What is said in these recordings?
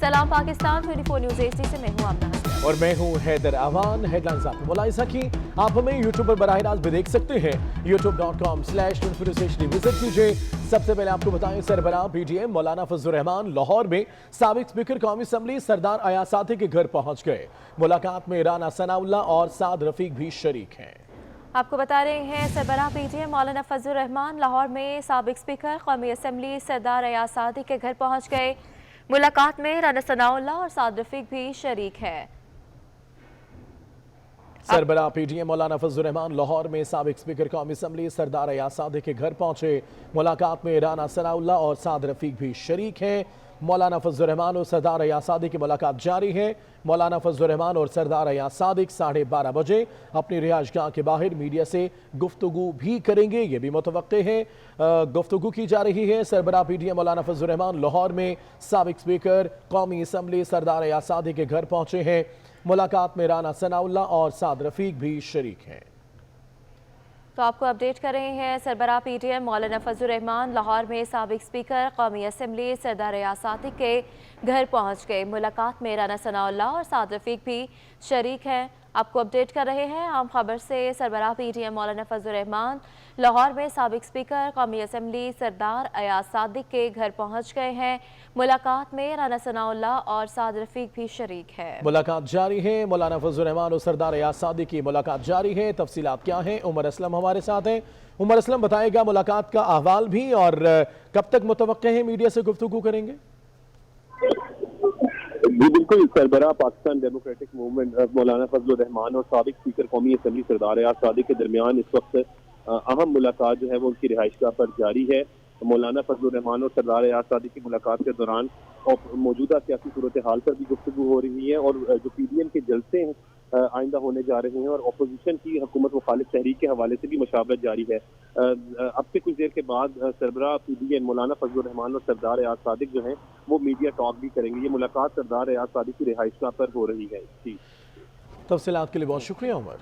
सलाम Pakistan 24 news HD से मैं हूं आमना हसन और मैं हूं हैदर अवान। हेडलाइंस आपको मुलाहिजा की आप हमें यूट्यूब पर बराह रास्त भी देख सकते हैं। youtube.com/24HD विजिट कीजिए। सबसे पहले आपको बताएं, सरबराह PTM मौलाना फजलुर रहमान लाहौर में साबिक स्पीकर कौमी असम्बली सरदार अयाज सादी के घर पहुंच गए। मुलाकात में राना सनाउल्लाह और साद रफीक भी शरीक हैं। आपको बता रहे हैं, सरबराह PTM मौलाना फजलुर रहमान लाहौर में साबिक स्पीकर कौमी असम्बली सरदार अयाज सादी के घर पहुंच गए। मुलाकात में राना सनाउल्लाह और साद रफीक भी शरीक है। सरबराह PTM मौलाना फजलुर रहमान लाहौर में साबिक स्पीकर कौमी असम्बली सरदार अयाज सादी के घर पहुंचे। मुलाकात में राना सनाउल्लाह और साद रफीक भी शरीक हैं। मौलाना फजलुर रहमान और सरदार अयाज सादी की मुलाकात जारी है। मौलाना फजलुर रहमान और सरदार अयाज सादी 12:30 बजे अपनी रिहाइशगाह के बाहर मीडिया से गुफ्तगू भी करेंगे, ये भी मुतवक्के है। गुफ्तगू की जा रही है। सरबराह PTM मौलाना फजलुर रहमान लाहौर में साबिक स्पीकर कौमी असम्बली सरदार अयाज सादी के घर पहुंचे हैं। मुलाकात में राना सनाउल्लाह और साद रफीक भी शरीक हैं। तो आपको अपडेट कर रहे हैं, सरबराह PTM मौलाना फजलुर रहमान लाहौर में साबिक स्पीकर कौमी असम्बली सरदार अयाज सादी के घर पहुंच गए। मुलाकात में राना सनाउल्लाह और साद रफीक भी शरीक हैं। आपको अपडेट कर रहे हैं आम खबर से, सरबराह PTM मौलाना फजलुर रहमान लाहौर में साबिक स्पीकर कौमी असम्बली सरदार अयाज सादी के घर पहुंच गए हैं। मुलाकात में राना सनाउल्लाह और साद रफीक भी शरीक है। मुलाकात जारी है। मौलाना फजलुर रहमान और सरदार अयाज सादी की मुलाकात जारी है। तफसीलात क्या हैं, उमर असलम हमारे साथ हैं। उमर असलम बताएगा मुलाकात का अहवाल भी और कब तक मुतवक्के हैं मीडिया से गुफ्तगू करेंगे? जी बिल्कुल, सरबराह पाकिस्तान डेमोक्रेटिक मूवमेंट मौलाना फजलुर रहमान और साबिक स्पीकर कौमी असम्बली सरदार अयाज सादी के दरमियान इस वक्त अहम मुलाकात जो है वो उनकी रिहाइशगाह पर जारी है। मौलाना फजलुर रहमान और सरदार अयाज सादी की मुलाकात के दौरान मौजूदा सियासी सूरत हाल पर भी गुफ्तगू हो रही है और जो PTM के जलसे हैं आइंदा होने जा रहे हैं और अपोजिशन की हुकूमत मुखालिफ तहरीक के हवाले से भी मशावरत जारी है। अब से कुछ देर के बाद सरबराह PTM मौलाना फजलुर रहमान और सरदार अयाज सादी जो हैं वो मीडिया टॉक भी करेंगे। ये मुलाकात सरदार अयाज सादी की रिहाइशगाह पर हो रही है। जी, तफसीलात के लिए बहुत शुक्रिया उमर।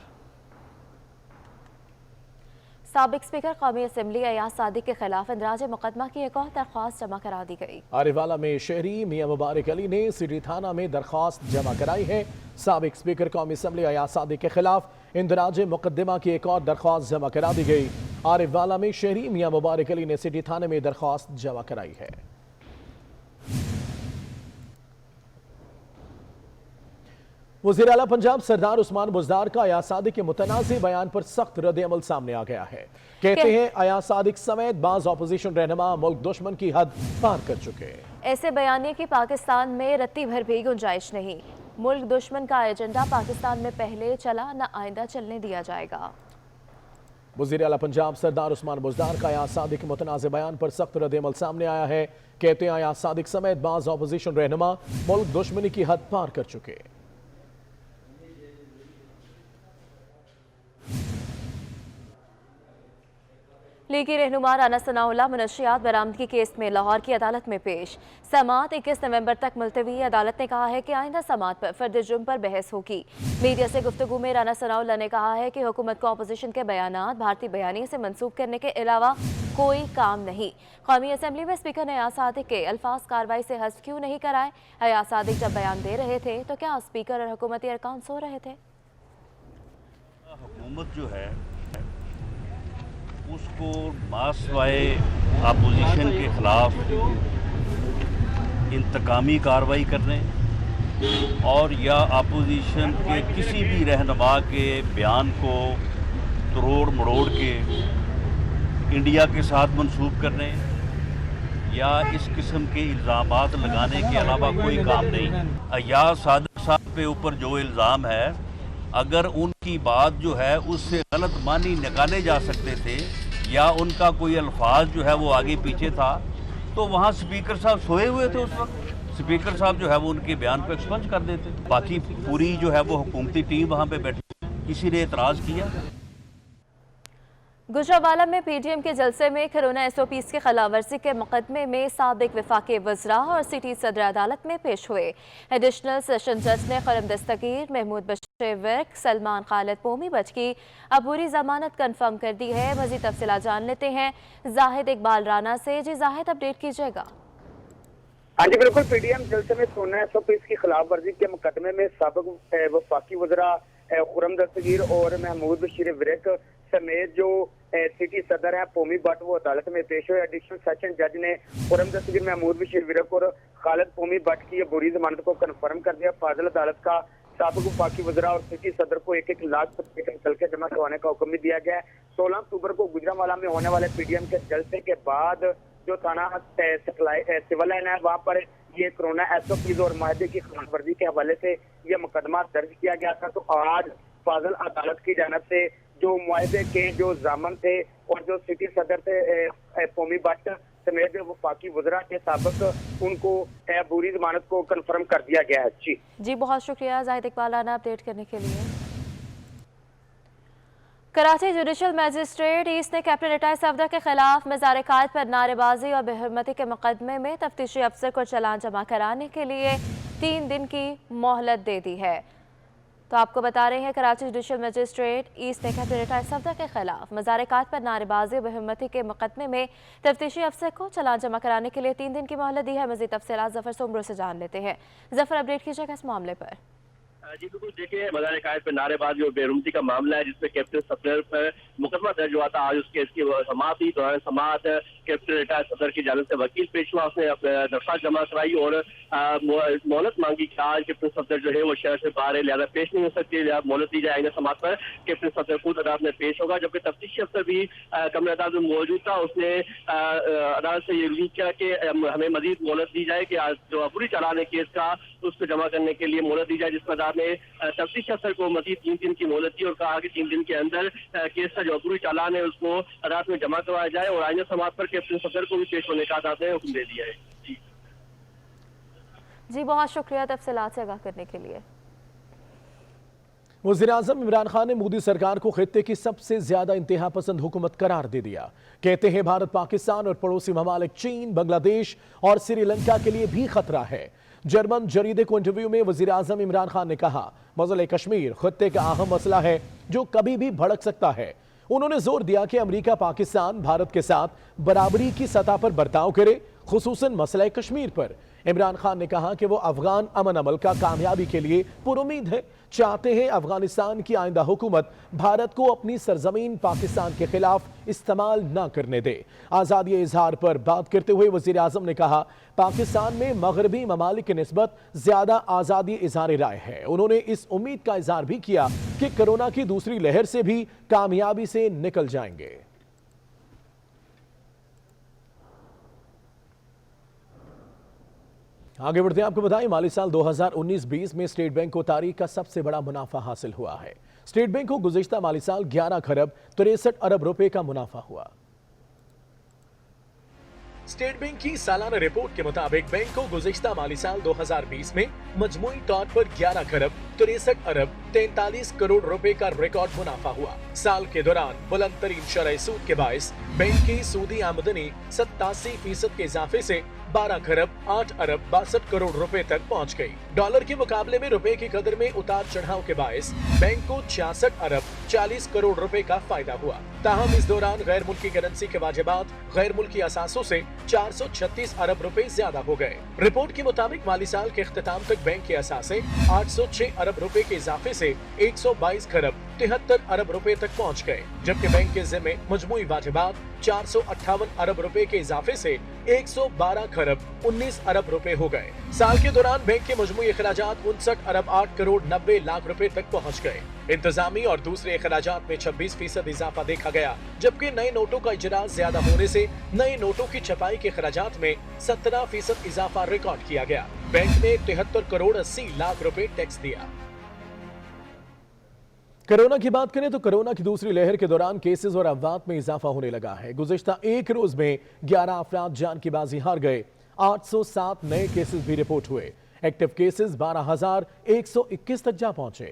साबिक स्पीकर कौमी असम्बली अयाज सादी के खिलाफ इंदराज मुकदमा की एक और दरख्वास्त जमा करा दी गई। आरिफवाला में शहरी मियां मुबारक अली ने सिटी थाना में दरख्वास्त जमा कराई है। साबिक स्पीकर कौमी असम्बली अयाज सादी के खिलाफ इंदराज मुकदमा की एक और दरख्वास्त जमा करा दी गई। आरिफवाला में शहरी मियां मुबारक अली ने सिटी थाने में दरख्वास्त जमा कराई है। वज़ीर आला पंजाब सरदार उस्मान बुज़दार का अयाज सादिक के मुतनाज़िर बयान पर सख्त रद्द-ए-अमल सामने आ गया है। कहते हैं अयाज सादिक समेत बाज़ ऑपोजिशन रहनुमा मुल्क दुश्मन की हद पार कर चुके हैं। ऐसे बयानिए की पाकिस्तान में रत्ती भर भी गुंजाइश नहीं। मुल्क दुश्मन का एजेंडा पाकिस्तान में पहले चला, न आइंदा चलने दिया जाएगा। वज़ीर आला पंजाब सरदार उस्मान बुज़दार का अयाज सादिक के मुतनाज़िर बयान पर सख्त रद्द-ए-अमल सामने आया है। कहते हैं अयाज सादिक समेत बाज़ ऑपोजिशन रहनुमा मुल्क दुश्मनी की हद पार कर चुके। लीगी रहनुमा राना सनाउल्लाह मनशियात बरामदगी केस में लाहौर की अदालत में पेश। समाअत 21 नवंबर तक मुलतवी। अदालत ने कहा है कि आइंदा समाअत पर फर्द जुर्म पर बहस होगी। मीडिया से गुफ्तगू में राना सनाउल्लाह ने कहा है कि हुकूमत को अपोजिशन के बयानात भारतीय बयानी से मंसूब करने के अलावा कोई काम नहीं। कौमी असम्बली में स्पीकर ने अयाज सादिक के अल्फाज कार्रवाई से हस्फ क्यों नहीं कराए? अयाज सादिक जब बयान दे रहे थे तो क्या स्पीकर और हुकूमती अरकान सो रहे थे? हुकूमत जो है उसको मासवाए अपोजिशन के खिलाफ इंतकामी कार्रवाई करने और या अपोजिशन के किसी भी रहनुमा के बयान को तोड़ मरोड़ के इंडिया के साथ मंसूब करने या इस किस्म के इल्ज़ामात लगाने के अलावा कोई काम नहीं। अयाज सादिक साहब पे ऊपर जो इल्ज़ाम है, अगर उनकी बात जो है उससे गलत मानी निकाले जा सकते थे या उनका कोई अल्फाज जो है वो आगे पीछे था, तो वहाँ स्पीकर साहब सोए हुए थे। उस वक्त स्पीकर साहब जो है वो उनके बयान को एक्सपंज कर देते। बाकी पूरी जो है वो हुकूमती टीम वहाँ पे बैठी, किसी ने एतराज़ किया? गुजरावाला में PTM के जलसे में कोरोना SOPs की खिलाफवर्जी के मुकदमे में साबिक वफाकी वज़रा और सिटी सदर अदालत में पेश हुए। एडिशनल सेशन जज ने खरम दस्तगीर, महमूद बशीर वर्क, सलमान खालिद पोमी बच की अबूरी जमानत कन्फर्म कर दी है। मज़ीद तफसीलात जान लेते हैं जाहिद इकबाल राना से। जी जाहिद, अपडेट कीजिएगा। हाँ जी बिल्कुल, पीडीएम जलसे में सोना SOPs की खिलाफ वर्जी के मुकदमे में साबिक वफाकी वज़रा खुर्रम दस्तगीर और महमूद बशीर विरक समेत जो सिटी सदर है पोमी भट्ट वो अदालत में पेश हुए। एडिशनल सेशन जज ने खुर्रम दस्तगीर, महमूद बशीर विरक और खालिद पोमी भट्ट की बुरी जमानत को कन्फर्म कर दिया। फाजिल अदालत का साबिक वफाकी वज़रा और सिटी सदर को 1-1 लाख रुपए मुतलके जमा करवाने का हुक्म भी दिया गया है। 16 अक्टूबर को गुजरांवाला में होने वाले पीडीएम के जलसे के बाद जो थाना सिविल लाइन है वहाँ पर ये कोरोना SOPs और माहदे की खिलाफ वर्जी के हवाले से ये मुकदमा दर्ज किया गया था। तो आज फाजिल अदालत की जानब से जो मुआहदे के जो जामन थे और जो सिटी सदर थे पोमी भट्ट समेत जो वफाकी वज़रा के साबिक उनको बुरी जमानत को कन्फर्म कर दिया गया है। जी बहुत शुक्रिया जाहिद इकबाल राना अपडेट करने के लिए। कराची जुडिशल मजिस्ट्रेट ईस्ट ने कैप्टन रिटायर सफदर के खिलाफ मज़ार कायद पर नारेबाजी और बेहरमती के मुकदमे में तफ्तीशी अफसर को चालान जमा कराने के लिए 3 दिन की मोहलत दे दी है। तो आपको बता रहे हैं कराची जुडिशल मजिस्ट्रेट ईस्ट ने कैप्टन रिटायर सफदर के खिलाफ मज़ार कायद पर नारेबाजी और बेहरमती के मुकदमे में तफ्तीशी अफसर को चालान जमा कराने के लिए 3 दिन की मोहलत दी है। मज़ीद तफसीलात जफर सोमरो से जान लेते हैं। जफर अपडेट कीजिएगा इस मामले पर। जी बिल्कुल, देखिए मज़ार कायद पर नारेबाजी और बेरुमती का मामला है जिसमें कैप्टन सफदर पर मुकदमा दर्ज हुआ था। आज उस केस की समाअत हुई। दौरान समाअत कैप्टन रिटायर सफदर की जानिब से वकील पेश हुआ, उसने दरख्वास्त जमा कराई और मोहलत मांगी कि आज कैप्टन सफदर जो है वो शहर से बाहर है, लिहाजा पेश नहीं हो सकती, मोहलत दी जाए। समाअत पर कैप्टन सफदर खुद अदालत में पेश होगा, जबकि तफ्तीशी अफसर भी कमरे अदालत में मौजूद था। उसने अदालत से ये उम्मीद किया कि हमें मजीद मोहलत दी जाए कि आज जो अबूरी चालान है केस का उसको जमा करने के लिए मोहलत दी जाए, जिसमें अदालत ने तफ्तीशी अफसर को मजीद 3 दिन की मोहलत दी और कहा कि 3 दिन के अंदर केस का जो अबूरी चालान है उसको अदालत में जमा करवाया जाए और आइंदा समाअत पर कैप्टन सफदर को भी पेश होने का अदालत ने हुक्म दे दिया है। जी बहुत शुक्रिया तफसीलात से आगाह करने के लिए। वज़ीर-ए-आज़म इमरान खान ने मोदी सरकार को खित्ते की सबसे ज्यादा इंतहा पसंद हुकूमत करार दे दिया। कहते हैं भारत, पाकिस्तान और पड़ोसी ममालिक चीन, बांग्लादेश और श्रीलंका के लिए भी खतरा है। जर्मन जरीदे को इंटरव्यू में वज़ीर-ए-आज़म इमरान खान ने कहा, मसला कश्मीर खित्ते का अहम मसला है जो कभी भी भड़क सकता है। उन्होंने जोर दिया कि अमेरिका, पाकिस्तान भारत के साथ बराबरी की सतह पर बर्ताव करे, खुसूसन मसला कश्मीर पर। इमरान खान ने कहा कि वो अफगान अमन अमल का कामयाबी के लिए पुरुमीद है, चाहते हैं अफगानिस्तान की आइंदा हुकूमत भारत को अपनी सरजमीन पाकिस्तान के खिलाफ इस्तेमाल न करने दे। आज़ादी इजहार पर बात करते हुए वज़ीर आज़म ने कहा, पाकिस्तान में मगरबी ममालिक की निस्बत ज्यादा आज़ादी इजहार राय है। उन्होंने इस उम्मीद का इजहार भी किया कि कोरोना की दूसरी लहर से भी कामयाबी से निकल जाएंगे। आगे बढ़ते हैं, आपको बताएं माली साल 2019-20 में स्टेट बैंक को तारीख का सबसे बड़ा मुनाफा हासिल हुआ है। स्टेट बैंक को गुज़िश्ता माली साल 11 खरब 63 अरब रुपए का मुनाफा हुआ। स्टेट बैंक की सालाना रिपोर्ट के मुताबिक बैंक को गुज़िश्ता माली साल 2020 में मजमूई तौर पर 11 खरब 63 अरब 43 करोड़ रुपए का रिकॉर्ड मुनाफा हुआ। साल के दौरान बुलंद तरीन शरह सूद के बायस बैंक की सूदी आमदनी 87% के इजाफे से 12 खरब 8 अरब 62 करोड़ रुपए तक पहुंच गई। डॉलर के मुकाबले में रुपए की कदर में उतार चढ़ाव के बायस बैंक को 66 अरब 40 करोड़ रुपए का फायदा हुआ। ताहम इस दौरान गैर मुल्की करेंसी के वाजिबात गैर मुल्की असासों से 436 अरब रुपए ज्यादा हो गए। रिपोर्ट के मुताबिक माली साल के इख्तिताम तक बैंक के असासे 806 अरब रुपए के इजाफे से 122 खरब 73 अरब रुपए तक पहुंच गए, जबकि बैंक के जिम्मे मजमूई वाजिबात 458 अरब रुपए के इजाफे से 112 खरब 19 अरब रुपए हो गए। साल के दौरान बैंक के मजमूई अखराजात 59 अरब 8 करोड़ 90 लाख रुपए तक पहुंच गए। इंतजामी और दूसरे अखराजात में 26% इजाफा देखा गया, जबकि नए नोटों का इजरा ज्यादा होने से नए नोटों की छपाई के अखराजात में 17% इजाफा रिकॉर्ड किया गया। बैंक ने 73 करोड़ 80 लाख रुपए टैक्स दिया। कोरोना की बात करें तो कोरोना की दूसरी लहर के दौरान केसेस और अफवात में इजाफा होने लगा है। गुज़िश्ता एक रोज में 11 अफराद जान की बाजी हार गए। 807 नए केसेस भी रिपोर्ट हुए। एक्टिव केसेस 12,121 तक जा पहुंचे।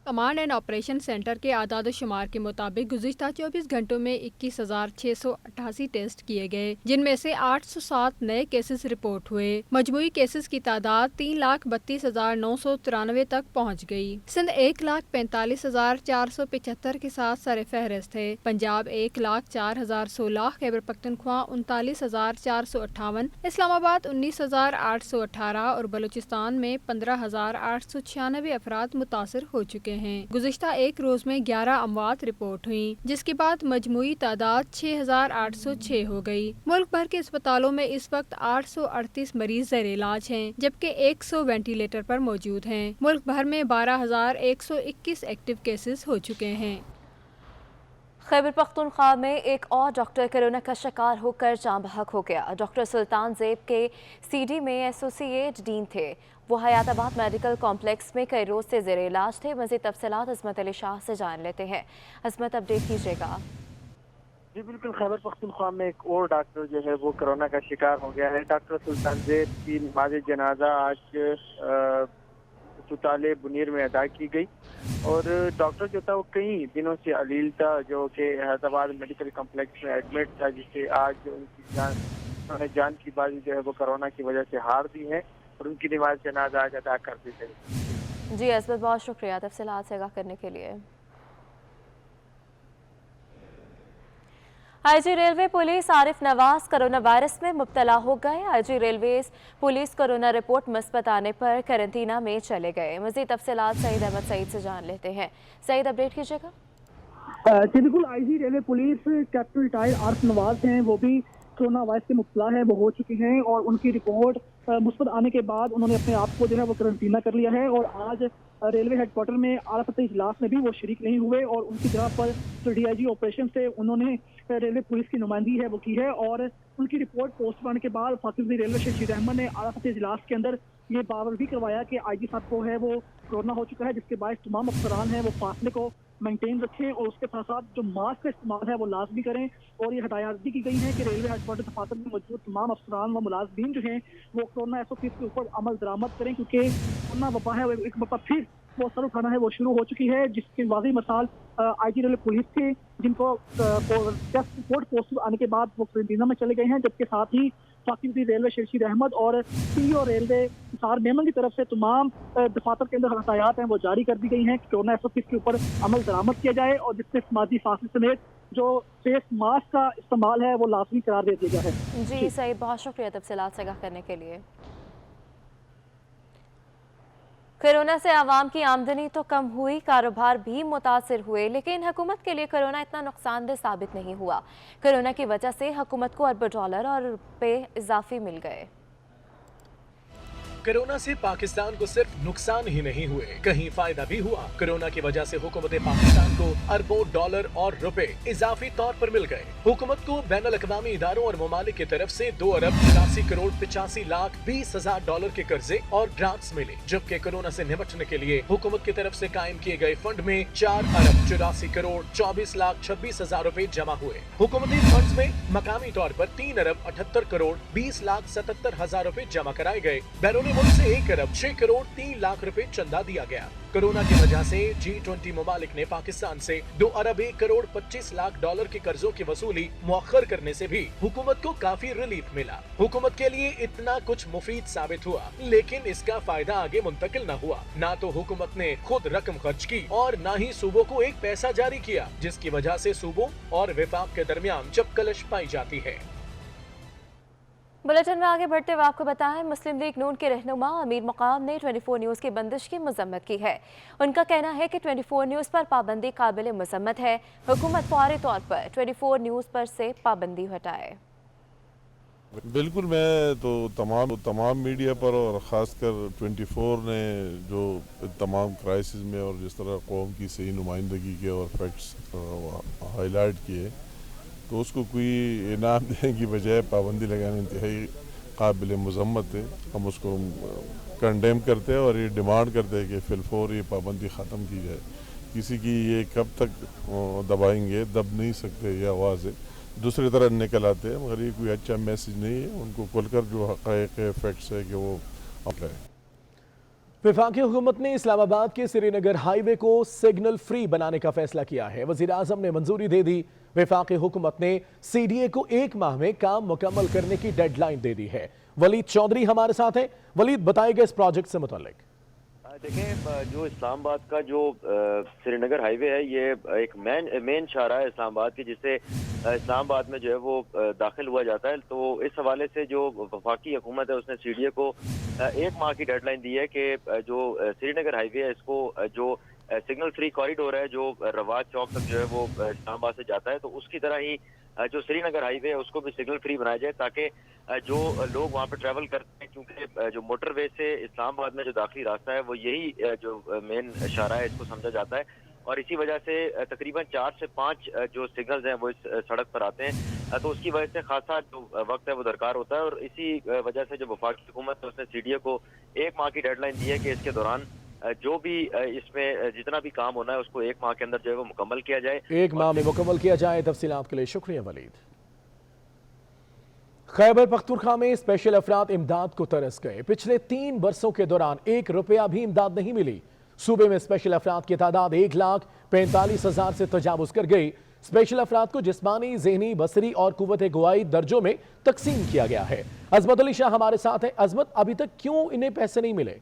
कमांड एंड ऑपरेशन सेंटर के आदाद शुमार के मुताबिक गुज़िश्ता 24 घंटों में 21,688 टेस्ट किए गए, जिनमें से 807 नए केसेस रिपोर्ट हुए। मजमूई केसेस की तादाद 3,32,993 तक पहुँच गई। सिंध 1,45,475 के साथ सर फहरिस्त है। पंजाब 1,04,16, खैबर पख्तनख्वा 39,458, इस्लामाबाद 19,818 और बलूचिस्तान में 15,896 अफराद मुतासर हो चुके हैं। गुज़िश्ता एक रोज में 11 अमवात रिपोर्ट हुई, जिसके बाद मजमूई तादाद 6,806 हो गई। मुल्क भर के अस्पतालों में इस वक्त 838 मरीज ज़ेर इलाज हैं, जबकि 100 वेंटिलेटर पर मौजूद हैं। मुल्क भर में 12,121 एक्टिव केसेस हो चुके हैं। खैबर पख्तूनख्वा में एक और डॉक्टर कोरोना का शिकार होकर जाँ बहक हो गया। डॉक्टर सुल्तान ज़ेब के सीडी में एसोसिएट डीन थे। वो हयाताबाद मेडिकल कॉम्प्लेक्स में कई रोज से ज़ेर इलाज थे। मज़ीद तफसीलात अज़मत अली शाह से जान लेते हैं। अज़मत, अपडेट कीजिएगा। जी बिल्कुल, खैबर पख्तूनख्वा में एक और डॉक्टर जो है वो कोरोना का शिकार हो गया है। डॉक्टर सुल्तान ज़ेब की नमाज़ जनाजा आज अस्पताल बुनीर में अदा की गई और डॉक्टर जो था वो कई दिनों से अलील था, जो कि हैदराबाद मेडिकल कॉम्प्लेक्स में एडमिट था, जिससे आज उन्होंने जान की बाजी जो है वो कोरोना की वजह से हार दी है और उनकी नमाज जनाजा आज अदा कर दी गई। जी असबत, बहुत शुक्रिया तफसीलात से आगाह करने के लिए। IG railway police Arif Nawaz corona virus में मुब्तला हो गए। IG railway police corona report मुस्बत आने पर क्वारंटीना में चले गए। मज़ीद तफसीलात सईद अहमद सईद से जान लेते हैं। सईद, अपडेट कीजिएगा। जी बिल्कुल, IG railway police captain retired Arif Nawaz हैं, वो भी कोरोना वायरस के मुब्तला है, वो हो चुके हैं और उनकी रिपोर्ट मुस्बत आने के बाद उन्होंने अपने आप को जो है वो क्वारंटीना कर लिया है और आज रेलवे हेडक्वार्टर में आला फतह इजलास में भी वो शरीक नहीं हुए और उनकी जगह पर जो डीआईजी ऑपरेशन से उन्होंने रेलवे पुलिस की नुमाइंदगी है वो की है और उनकी रिपोर्ट पोस्ट करने के बाद फाकिज़ रेलवे शशीद अहमद ने आला फतह इजलास के अंदर ये बावर भी करवाया कि आईजी साहब को है वो कोरोना हो चुका है, जिसके बाद तमाम अफसरान हैं वो फासले को मेंटेन रखें और उसके साथ साथ जो मास्क का इस्तेमाल है वो लाजमी करें। और ये हदायत भी की गई है कि रेलवे हेडक्वार्टर दफातर में मौजूद तमाम अफसरान व मुलाजमीन जो हैं वो कोरोना SOPs के ऊपर अमल दरामद करें, क्योंकि कोरोना वबा है एक वबा फिर वो सर उठाना है वो शुरू हो चुकी है, जिसकी वाज़ी मिसाल आईजी रेलवे पुलिस थे, जिनको टेस्ट रिपोर्ट पॉजिटिव आने के बाद वो क्वारंटीना में चले गए हैं, जबकि साथ ही फाकिज़ रेलवे शशीद अहमद और CEO रेलवे निसार मेमन की तरफ से तमाम दफातर के अंदर हदायत हैं वो जारी कर दी गई हैं कि कोरोना SOPs के ऊपर अमल दरामद किया जाए और जिससे समाजी फासले समेत जो फेस मास्क का इस्तेमाल है वो लाजमी करार दे दिया गया है। जी सही, बहुत शुक्रिया तफसीलात से आगाह करने के लिए। कोरोना से आवाम की आमदनी तो कम हुई, कारोबार भी मुतासिर हुए, लेकिन हुकूमत के लिए कोरोना इतना नुकसानदेह साबित नहीं हुआ। कोरोना की वजह से हुकूमत को अरबों डॉलर और रुपए इजाफी मिल गए। कोरोना से पाकिस्तान को सिर्फ नुकसान ही नहीं हुए, कहीं फायदा भी हुआ। कोरोना की वजह से हुकूमत पाकिस्तान को अरबों डॉलर और रुपए इजाफी तौर पर मिल गए। हुकूमत को बैनुल अक़वामी इदारों और ममालिक की तरफ से 2 अरब 84 करोड़ 85 लाख 20 हजार डॉलर के कर्जे और ग्रांट्स मिले, जबकि कोरोना से निपटने के लिए हुकूमत की तरफ से कायम किए गए फंड में 4 अरब 84 करोड़ 24 लाख 26 हजार रुपए जमा हुए। हुकूमती फंड में मकामी तौर पर 3 अरब 78 करोड़ 20 लाख 77 हजार रुपए जमा कराए गए। बैरून मुल्क से 1 अरब 6 करोड़ 3 लाख रुपए चंदा दिया गया। कोरोना की वजह से G20 ममालिक ने पाकिस्तान से 2 अरब 1 करोड़ 25 लाख डॉलर के कर्जों की वसूली मुअख्खर करने से भी हुकूमत को काफी रिलीफ मिला। हुकूमत के लिए इतना कुछ मुफीद साबित हुआ, लेकिन इसका फायदा आगे मुंतकिल न हुआ। ना तो हुकूमत ने खुद रकम खर्च की और न ही सूबों को एक पैसा जारी किया, जिसकी वजह से सूबों और विफाक के दरमियान चपकलश पाई जाती है। बुलेटिन में आगे बढ़ते हुए आपको बताएं, मुस्लिम लीग नून के रहनुमा अमीर मकाम ने 24 न्यूज़ की बंदिश की मजम्मत की है। उनका कहना है कि 24 न्यूज़ पर पाबंदी काबिल मजम्मत है। हुकूमत फौरी तौर पर 24 न्यूज़ पर से पाबंदी हटाए। बिल्कुल, मैं तो तमाम मीडिया पर और ख़ासकर 24 ने जो तमाम क्राइसिस में और जिस तरह कौम की सही नुमाइंदगी के और फैक्ट्स हाईलाइट किए, तो उसको कोई इनाम देने की बजाय पाबंदी लगाना इंतहाई काबिल मजम्मत है। हम उसको कंडेम करते हैं और ये डिमांड करते हैं कि फिलफौर ये पाबंदी ख़त्म की जाए। किसी की ये कब तक दबाएंगे, दब नहीं सकते, ये आवाज़ है दूसरी तरह निकल आते हैं, मगर ये कोई अच्छा मैसेज नहीं है। उनको खुलकर जो हक़ाइक़ फैक्ट्स है कि वो अपनाएं। वफाकी हुकूमत ने इस्लामाबाद के श्रीनगर हाईवे को सिग्नल फ्री बनाने का फैसला किया है। वजीर आजम ने मंजूरी दे दी। वफाकी हुकूमत ने CDA को 1 माह में काम मुकम्मल करने की डेडलाइन दे दी है। वलीद चौधरी हमारे साथ हैं। वलीद, बताएगा इस प्रोजेक्ट से मुतालिक। देखें, जो इस्लामाबाद का जो श्रीनगर हाईवे है, ये एक मेन शाहरा है इस्लामाबाद की, जिससे इस्लामाबाद में जो है वो दाखिल हुआ जाता है। तो इस हवाले से जो वफाकी हुकूमत है उसने CDA को 1 माह की डेडलाइन दी है कि जो श्रीनगर हाईवे है इसको जो सिग्नल फ्री कॉरिडोर है जो रवाज चौक तक जो है वो इस्लामाबाद से जाता है, तो उसकी तरह ही जो श्रीनगर हाईवे है उसको भी सिग्नल फ्री बनाया जाए, ताकि जो लोग वहाँ पे ट्रैवल करते हैं, क्योंकि जो मोटरवे से इस्लामाबाद में जो दाखिली रास्ता है वो यही जो मेन इशारा है इसको समझा जाता है। और इसी वजह से तकरीबन 4 से 5 जो सिग्नल्स हैं वो इस सड़क पर आते हैं, तो उसकी वजह से खासा जो वक्त है वो दरकार होता है। और इसी वजह से जो वफाकी हुकूमत है उसने CDA को 1 माह की डेडलाइन दी है कि इसके दौरान जो भी इसमें जितना भी काम होना है उसको 1 माह के अंदर जो है वो मुकम्मल किया जाए। 1 माह में मुकम्मल किया जाए। तफसीलात के लिए शुक्रिया वलीद। खैबर पख्तूनख्वा में स्पेशल अफराद इमदाद को तरस गए। पिछले 3 बरसों के दौरान 1 रुपया भी इमदाद नहीं मिली। सूबे में स्पेशल अफराद की तादाद 1,45,000 से तजावुज कर गई। स्पेशल अफराद को जिस्मानी, ज़हनी, बसरी और कुव्वत गुआई दर्जों में तकसीम किया गया है। अजमत अली शाह हमारे साथ है। अजमत, अभी तक क्यों इन्हें पैसे नहीं मिले?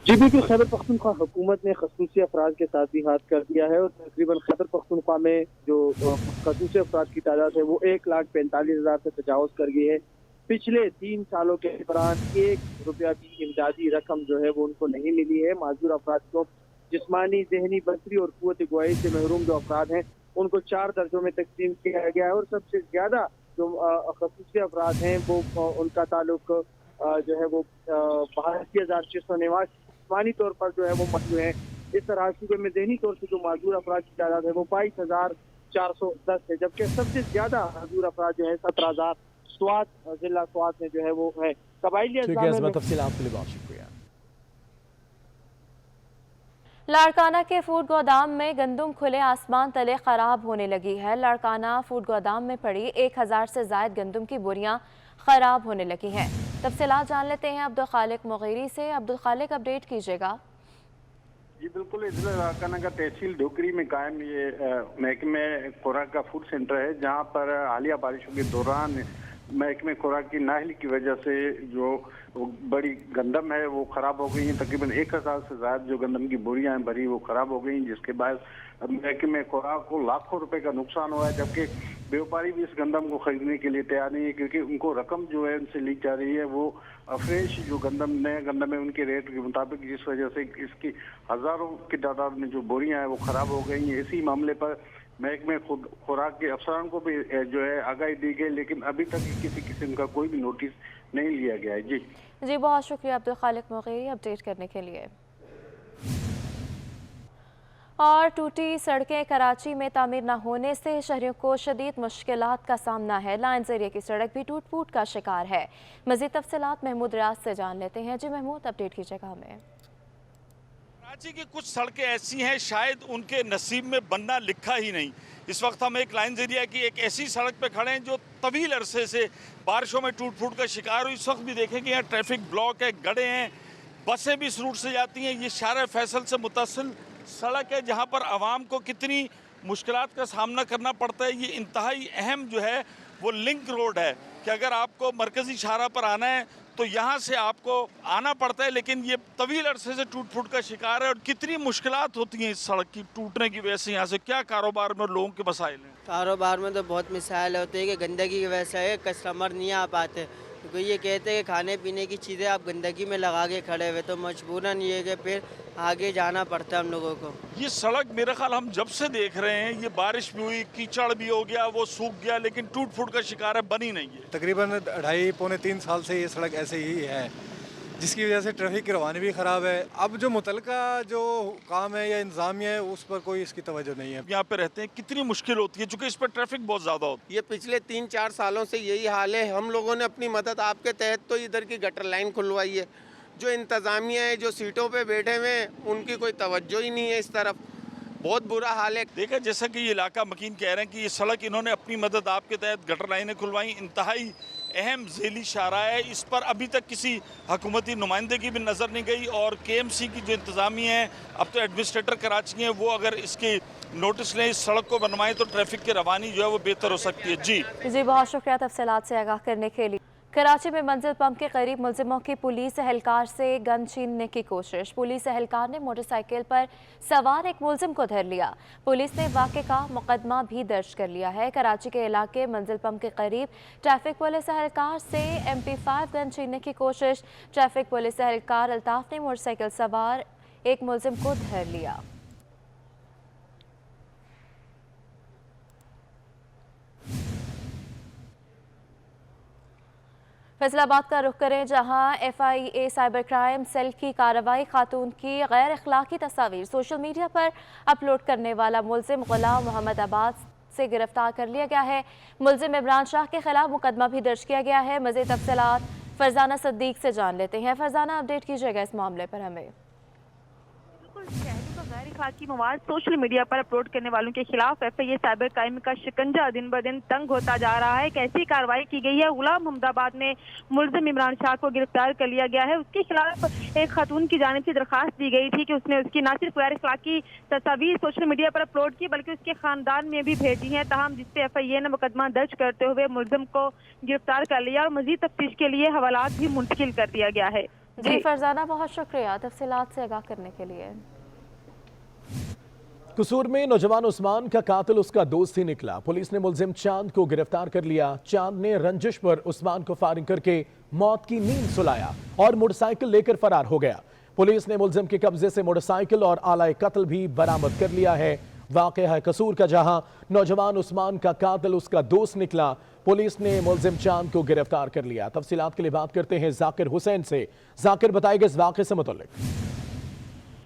जी बिल्कुल, खैबर पख्तूनख्वा हुकूमत ने खसूसी अफराद के साथ भी हाथ कर दिया है और तकरीबन खैबर पख्तूनख्वा में जो खसूसी अफराद की तादाद है वो 1,45,000 से तजावुज कर गई है। पिछले 3 सालों के दौरान 1 रुपया भी इमदादी रकम जो है वो उनको नहीं मिली है। माजूर अफराद को जिस्मानी, ज़हनी, बसरी और कुव्वत गुआई से महरूम जो अफराद हैं उनको 4 दर्जों में तकसीम किया गया है। और सबसे ज्यादा जो खसूसी अफराद हैं वो उनका ताल्लुक जो है वो 82,689 जिस्मानी तौर पर जो है वो मसलू है। इस तरह सूबे में ज़हनी तौर से जो माजूर अफराद की तादाद है वो 22,410 है, जबकि सबसे ज्यादा माजूर अफराद जो है 17,000 स्वात जिला स्वात में जो है वो है। कबायली तफसीलात के लिए बहुत शुक्रिया। लाड़काना के फूड गोदाम में गंदम खुले आसमान तले खराब होने लगी है। लाड़काना फूड गोदाम में पड़ी 1000 से ज्यादा गंदम की बोरियां खराब होने लगी हैं। तफसीलात जान लेते हैं अब्दुल खालिक मुगीरी से। अब्दुल खालिक, अपडेट कीजिएगा। जी बिल्कुल, जिला लाड़काना का तहसील ढोकरी में कायम ये महकमे खुराक का फूड सेंटर है, जहाँ पर हालिया बारिशों के दौरान महकमे खुराक की नाअहली की वजह से जो बड़ी गंदम है वो खराब हो गई है। तकरीबन 1000 से ज्यादा जो गंदम की बोरियां हैं भरी वो खराब हो गई, जिसके बाद महकमे खुराक को लाखों रुपए का नुकसान हुआ है। जबकि व्यापारी भी इस गंदम को खरीदने के लिए तैयार नहीं है, क्योंकि उनको रकम जो है उनसे ली जा रही है वो फ्रेश जो गंदम नए गंदम है उनके रेट के मुताबिक, जिस वजह से इसकी हजारों की तादाद में जो बोरियां हैं वो खराब हो गई हैं। इसी मामले पर महकमे खुराक के अफसरान को भी जो है आगाही दी गई, लेकिन अभी तक किसी किस्म का कोई भी नोटिस नहीं लिया गया है। जी बहुत शुक्रिया अब्दुल खालिक मुगीरी अपडेट करने के लिए। और टूटी सड़कें कराची में तामीर न होने से शहरियों को शदीद मुश्किलात का सामना है। लाइन ज़रिए की सड़क भी टूट फूट का शिकार है। मज़ीद तफसीलात महमूद रियाज से जान लेते हैं। जी महमूद, अपडेट कीजिएगा हमें। कराची की कुछ सड़कें ऐसी हैं शायद उनके नसीब में बनना लिखा ही नहीं। इस वक्त हम एक लाइन ज़रिया की एक ऐसी सड़क पे खड़े हैं जो तवील अरसे से बारिशों में टूट फूट का शिकार हुई। इस वक्त भी देखें कि यहाँ ट्रैफिक ब्लॉक है, गड्ढे हैं, बसें भी इस रूट से जाती हैं। ये शार फैसल से मुत्तसिल सड़क है जहाँ पर आवाम को कितनी मुश्किलात का सामना करना पड़ता है। ये इंतहाई अहम जो है वो लिंक रोड है कि अगर आपको मरकज़ी शाहरा पर आना है तो यहाँ से आपको आना पड़ता है, लेकिन ये तवील अरसे से टूट फूट का शिकार है। और कितनी मुश्किलात होती हैं इस सड़क की टूटने की वजह से। यहाँ से क्या कारोबार में लोगों के मसाइल हैं? कारोबार में तो बहुत मिसाइल होते हैं कि गंदगी की वजह से कस्टमर नहीं आ पाते, क्योंकि ये कहते हैं कि खाने पीने की चीज़ें आप गंदगी में लगा के खड़े हुए, तो मजबूरन ये कि फिर आगे जाना पड़ता है हम लोगों को। ये सड़क मेरा ख्याल हम जब से देख रहे हैं, ये बारिश भी हुई, कीचड़ भी हो गया, वो सूख गया, लेकिन टूट फूट का शिकार है, बनी नहीं है। तकरीबन 2.5-3 साल से ये सड़क ऐसे ही है, जिसकी वजह से ट्रैफिक की रवानी भी ख़राब है। अब जो मुतलका जो काम है या इंतजामिया है उस पर कोई इसकी तवज्जो नहीं है। यहाँ पे रहते हैं कितनी मुश्किल होती है, चूँकि इस पर ट्रैफिक बहुत ज़्यादा होती है। ये पिछले 3-4 सालों से यही हाल है। हम लोगों ने अपनी मदद आपके तहत तो इधर की गटर लाइन खुलवाई है। जो इंतज़ामिया है, जो सीटों पे बैठे हुए हैं, उनकी कोई तवज्जो ही नहीं है इस तरफ। बहुत बुरा हाल है। देखा जैसा कि ये इलाका मकीन कह रहे हैं कि ये सड़क इन्होंने अपनी मदद आपके तहत गटर लाइनें खुलवाई, इंतहाई अहम झेली शाहरा है। इस पर अभी तक किसी हुकूमती नुमाइंदगी भी नज़र नहीं गई और KMC की जो इंतज़ामिया है, अब तो एडमिनिस्ट्रेटर कराची हैं, वो अगर इसकी नोटिस लें, इस सड़क को बनवाएं तो ट्रैफिक की रवानी जो है वो बेहतर हो सकती है। जी बहुत शुक्रिया तफसीलात से आगाह करने के लिए। कराची में मंजिल पंप के करीब मुलजिमों की पुलिस एहलकार से गन छीनने की कोशिश। पुलिस एहलकार ने मोटरसाइकिल पर सवार एक मुलजिम को धर लिया। पुलिस ने वाक़े का मुकदमा भी दर्ज कर लिया है। कराची के इलाके मंजिल पंप के करीब ट्रैफिक पुलिस एहलकार से MP5 गन छीनने की कोशिश। ट्रैफिक पुलिस एहलकार अल्ताफ ने मोटरसाइकिल सवार एक मुलजिम को धर लिया। फैसलाबाद का रुख करें, जहां FIA साइबर क्राइम सेल की कार्रवाई खातून की गैर अखलाकी तस्वीर सोशल मीडिया पर अपलोड करने वाला मुलजिम गुलाम मोहम्मद अब्बास से गिरफ्तार कर लिया गया है। मुलजिम इमरान शाह के खिलाफ मुकदमा भी दर्ज किया गया है। मज़ीद तफसीलात फरजाना सद्दीक से जान लेते हैं। फरजाना, अपडेट कीजिएगा इस मामले पर हमें। गैर अखलाकी मवाद सोशल मीडिया पर अपलोड करने वालों के खिलाफ FIA साइबर क्राइम का शिकंजा दिन ब दिन तंग होता जा रहा है। कैसी कार्रवाई की गई है? गुलाम मोहम्मदाबाद में मुलजिम इमरान शाह को गिरफ्तार कर लिया गया है। उसके खिलाफ एक खातून की जानिब से दरखास्त दी गई थी कि उसने उसकी न सिर्फ गैर अखलाकी तस्वीर सोशल मीडिया पर अपलोड की बल्कि उसके खानदान में भी भेजी है। तमाम जिस पे FIA ने मुकदमा दर्ज करते हुए मुलजिम को गिरफ्तार कर लिया और मजीद तफ्तीश के लिए हवालात भी मुंतकिल कर दिया गया है। जी फरजाना, बहुत शुक्रिया तफसीलात से आगाह करने के लिए। कसूर में नौजवान उस्मान का कातिल उसका दोस्त ही निकला। पुलिस ने मुलजिम चांद को गिरफ्तार कर लिया। चांद ने रंजिश पर उस्मान को फायरिंग करके मौत की नींद सुलाया और मोटरसाइकिल लेकर फरार हो गया। पुलिस ने मुलजिम के कब्जे से मोटरसाइकिल और आला कत्ल भी बरामद कर लिया है। वाक़या है कसूर का, जहां नौजवान उस्मान का कातिल उसका दोस्त निकला। पुलिस ने मुलजिम चांद को गिरफ्तार कर लिया। तफसीलात के लिए बात करते हैं जाकिर हुसैन से। जाकिर, बताएगा इस वाक़े से मुतल्लिक।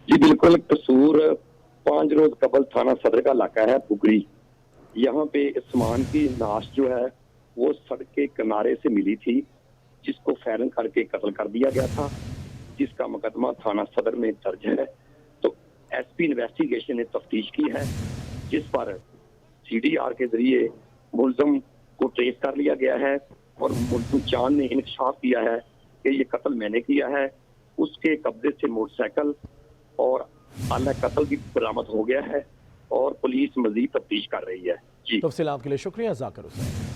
जी बिल्कुल, कसूर 5 रोज कबल थाना सदर का इलाका है बुगड़ी। यहाँ पे उस्मान की नाश जो है वो सड़क के किनारे से मिली थी, जिसको फायरिंग करके कत्ल कर दिया गया था, जिसका मुकदमा थाना सदर में दर्ज है। तो SP इन्वेस्टिगेशन ने तफ्तीश की है, जिस पर CDR के जरिए मुलजिम को ट्रेस कर लिया गया है और मुलजिम चांद ने इंकशाफ किया है कि ये कत्ल मैंने किया है। उसके कब्जे से मोटरसाइकिल और आला कत्ल भी बरामद हो गया है और पुलिस मजीद तफ्तीश कर रही है। जी तफसीलात के लिए शुक्रिया जाकिर हुसैन।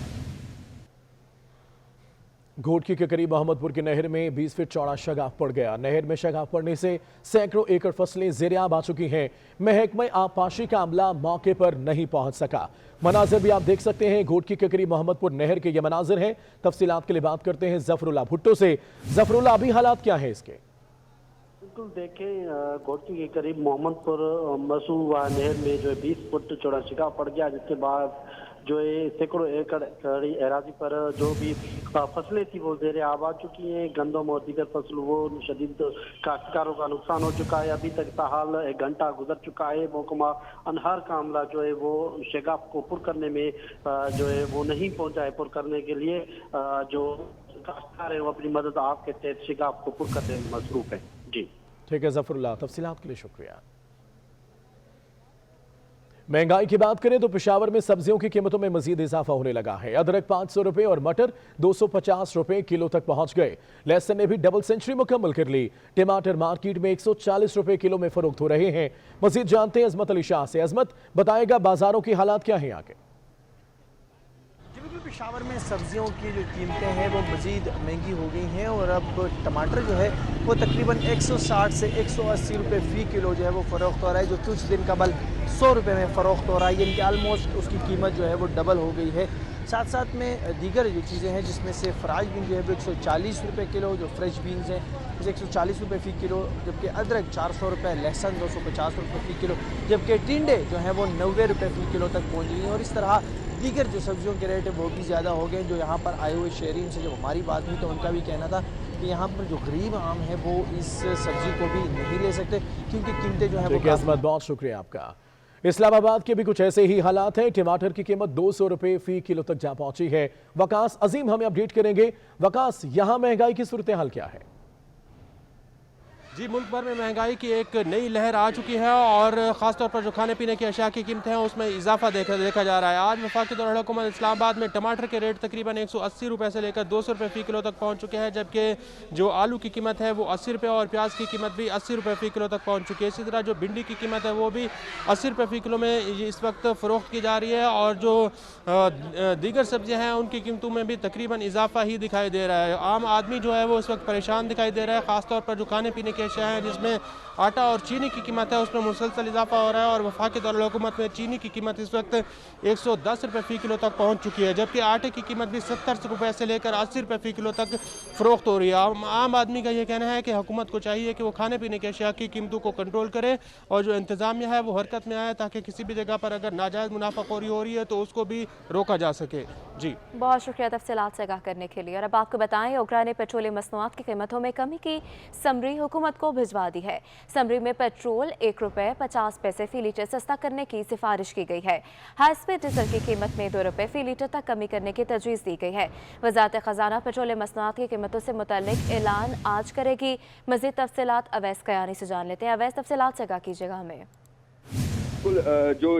घोटकी के करीब मोहम्मदपुर की नहर में 20 फीट चौड़ा शगाफ पड़ गया। नहर में शगाफ पड़ने से सैकड़ों एकड़ फसलें ज़ेर-ए-आब आ चुकी हैं। महकमा आबपाशी का अमला मौके पर नहीं पहुंच सका। मनाजिर भी आप देख सकते हैं। घोटकी के करीब मोहम्मदपुर नहर के ये मनाजिर हैं। तफसीलात के लिए बात करते हैं जफरुल्लाह भुट्टो से। जफरुल्लाह, अभी हालात क्या है इसके? बिल्कुल देखें, घोटकी के करीब मोहम्मदपुर मसूवा नहर में जो है 20 फुट चौड़ा शिगाव पड़ गया, जिसके बाद जो है सैकड़ों एकड़ एराजी पर जो भी फसलें थी वो ज़ेर आब आ चुकी हैं। गंदम और दीगर फसल वो शदीद काश्तकारों का नुकसान हो चुका है। अभी तक ताहाल 1 घंटा गुजर चुका है। महकमा अनहार का अमला जो है वो शिगाव को पुर करने में जो है वो नहीं पहुंचा है। पुर करने के लिए जो काश्तकार है वो अपनी मदद आपके तहत शिगाव को पुर करने में मसरूफ है। जी ठीक है जफरुल्लाह, तफसीलात के लिए शुक्रिया। महंगाई की बात करें तो पेशावर में सब्जियों की कीमतों में मजीद इजाफा होने लगा है। अदरक 500 रुपए और मटर 250 रुपए किलो तक पहुंच गए। लहसुन ने भी डबल सेंचुरी मुकम्मल कर ली। टमाटर मार्केट में 140 रुपए किलो में फरोख्त हो रहे हैं। मजीद जानते हैं अजमत अली शाह से। अजमत, बताएगा बाजारों की हालात क्या है आगे? पेशावर में सब्जियों की जो कीमतें हैं वो मज़ीद महंगी हो गई हैं और अब टमाटर जो है वो तकरीबन 160 से 180 रुपये फ़ी किलो जो है वो फ़रोख्त हो रहा है, जो कुछ दिन कबल 100 रुपये में फ़रोख्त हो रहा है। यानी कि आलमोस्ट उसकी कीमत जो है वो डबल हो गई है। साथ साथ में दीगर जो चीज़ें हैं जिसमें से फ्राइज बीन जो है वो 140 रुपये किलो, जो फ्रेश बीन्स हैं 140 रुपये फ़ी किलो, जबकि अदरक 400 रुपये, लहसुन 250 रुपये फ़ी किलो, जबकि टिंडे जो हैं वो 90 रुपये फ़ी किलो तक पहुँच गई हैं। और इस तरह दीगर जो सब्जियों के रेट है वो भी ज़्यादा हो गए। जो यहाँ पर आए हुए शहरीन से जब हमारी बात हुई तो उनका भी कहना था कि यहाँ पर जो गरीब आम है वो इस सब्जी को भी नहीं ले सकते क्योंकि कीमतें जो है वो। बहुत शुक्रिया आपका। इस्लामाबाद के भी कुछ ऐसे ही हालात हैं। टमाटर की कीमत 200 रुपये फ़ी किलो तक जा पहुंची है। वकास अजीम हमें अपडेट करेंगे। वकास, यहाँ महंगाई की सूरत हाल क्या है? जी, मुल्क भर में महंगाई की एक नई लहर आ चुकी है और ख़ासतौर पर जो खाने पीने की अशिया की कीमतें हैं उसमें इजाफा देखा जा रहा है। आज वफाकी दौरान हुकूमत इस्लामाबाद में टमाटर के रेट तकरीबन 180 रुपये से लेकर 200 रुपये फ़ी किलो तक पहुँच चुके हैं, जबकि जो आलू की कीमत है वो 80 रुपये और प्याज की कीमत भी 80 रुपये फ़ी किलो तक पहुँच चुकी है। इसी तरह जो भिंडी की कीमत है वो भी 80 रुपये फ़ी किलो में इस वक्त फ़रोख्त की जा रही है और जो दीगर सब्जियाँ हैं उनकी कीमतों में भी तकरीबन इजाफा ही दिखाई दे रहा है। आम आदमी जो है वो इस वक्त परेशान दिखाई दे रहा है, ख़ासतौर पर जो खाने पीने की अशिया हैं जिसमें आटा और चीनी की कीमत है उसमें मुसलसल इजाफा हो रहा है और वफाकी दौर-ए-हुकूमत में चीनी की कीमत इस वक्त 110 रुपये फ़ी किलो तक पहुंच चुकी है, जबकि आटे की कीमत भी 70 रुपये से लेकर 80 रुपये फ़ी किलो तक फ़रोख्त हो रही है। आम आदमी का ये कहना है कि हुकूमत को चाहिए कि वो खाने पीने की अशिया की कीमतों को कंट्रोल करे और जो इंतज़ामिया है वो हरकत में आए ताकि किसी भी जगह पर अगर नाजायज़ मुनाफाखोरी हो रही है तो उसको भी रोका जा सके। जी, बहुत शुक्रिया तफसीलात से आगाह करने के लिए। और अब आपको बताएं, ओगरा ने पेट्रोलियम मसनूआत की कीमतों में कमी की समरी हुकूमत को भिजवा दी है। समरी में पेट्रोल 1 रुपये 50 पैसे फ़ी लीटर सस्ता करने की सिफारिश की गई है। हाई स्पीड डीजल की कीमत में 2 रुपये फ़ी लीटर तक कमी करने की तजवीज़ दी गई है। वज़ारत ख़जाना पेट्रोलियम मसनूआत की कीमतों से मुतल्लिक ऐलान आज करेगी। मज़ीद तफसीलात अवैस कयानी से जान लेते हैं। अवैस, तफसीलात से आगाह कीजिएगा हमें। जो